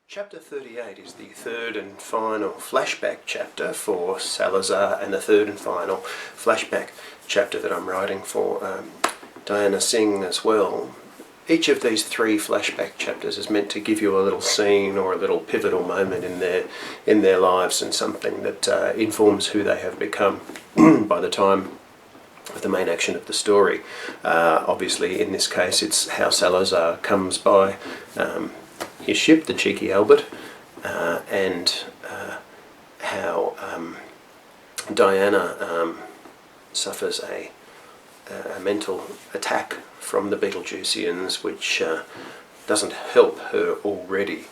Chapter 38 is the third and final flashback chapter for Salazar, and the third and final flashback chapter that I'm writing for Diana Singh as well. Each of these three flashback chapters is meant to give you a little scene or a little pivotal moment in their lives, and something that informs who they have become by the time of the main action of the story. Obviously, in this case, it's how Salazar comes by his ship, the Cheeky Albert, and how Diana suffers a mental attack from the Betelgeusians, which doesn't help her already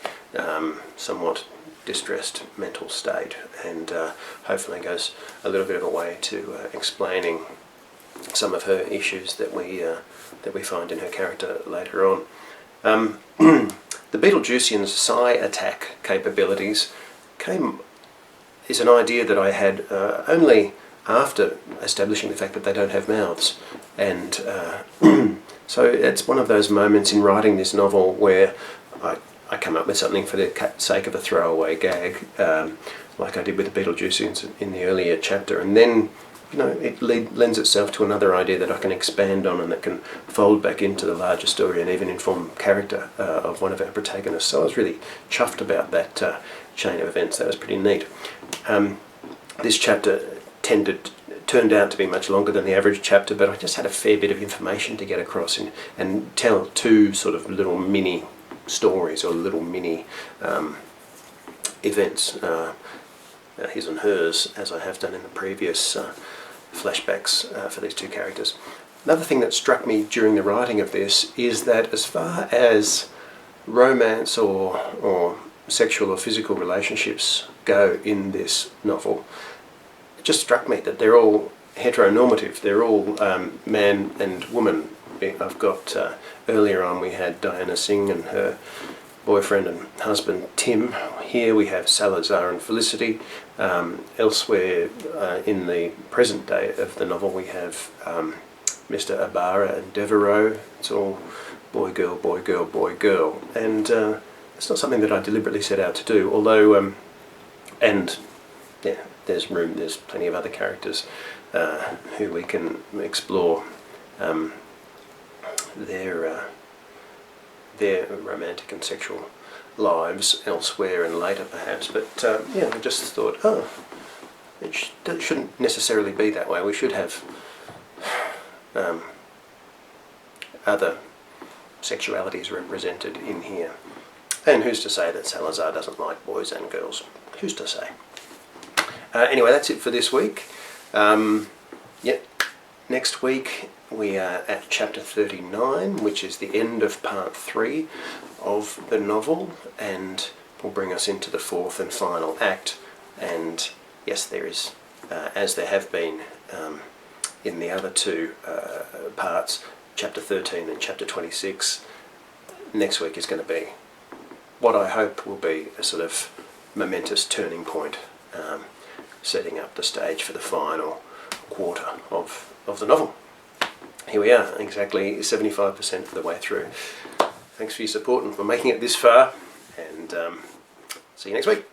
somewhat distressed mental state, and hopefully goes a little bit of a way to explaining some of her issues that we find in her character later on. The Betelgeusians' psi attack capabilities is an idea that I had only after establishing the fact that they don't have mouths, and so it's one of those moments in writing this novel where I come up with something for the sake of a throwaway gag, like I did with the Betelgeusians in the earlier chapter, and then it lends itself to another idea that I can expand on and that can fold back into the larger story and even inform character of one of our protagonists. So I was really chuffed about that chain of events. That was pretty neat. This chapter turned out to be much longer than the average chapter, but I just had a fair bit of information to get across and tell two sort of little mini stories, or little mini events, his and hers, as I have done in the previous flashbacks for these two characters. Another thing that struck me during the writing of this is that as far as romance or sexual or physical relationships go in this novel, it just struck me that they're all heteronormative. They're all man and woman. I've got, earlier on we had Diana Singh and her boyfriend and husband Tim. Here we have Salazar and Felicity. Elsewhere in the present day of the novel we have Mr. Ibarra and Devereaux. It's all boy, girl, boy, girl, boy, girl. And it's not something that I deliberately set out to do, although, and yeah, there's plenty of other characters who we can explore their romantic and sexual lives elsewhere and later perhaps, but yeah, I just thought, it shouldn't necessarily be that way. We should have other sexualities represented in here. And who's to say that Salazar doesn't like boys and girls? Who's to say? Anyway, that's it for this week. Next week we are at chapter 39, which is the end of part 3 of the novel, and will bring us into the fourth and final act. And yes, there is, as there have been in the other two parts, chapter 13 and chapter 26, next week is going to be what I hope will be a sort of momentous turning point, setting up the stage for the final quarter of the novel. Here we are, exactly 75% of the way through. Thanks for your support and for making it this far, and see you next week.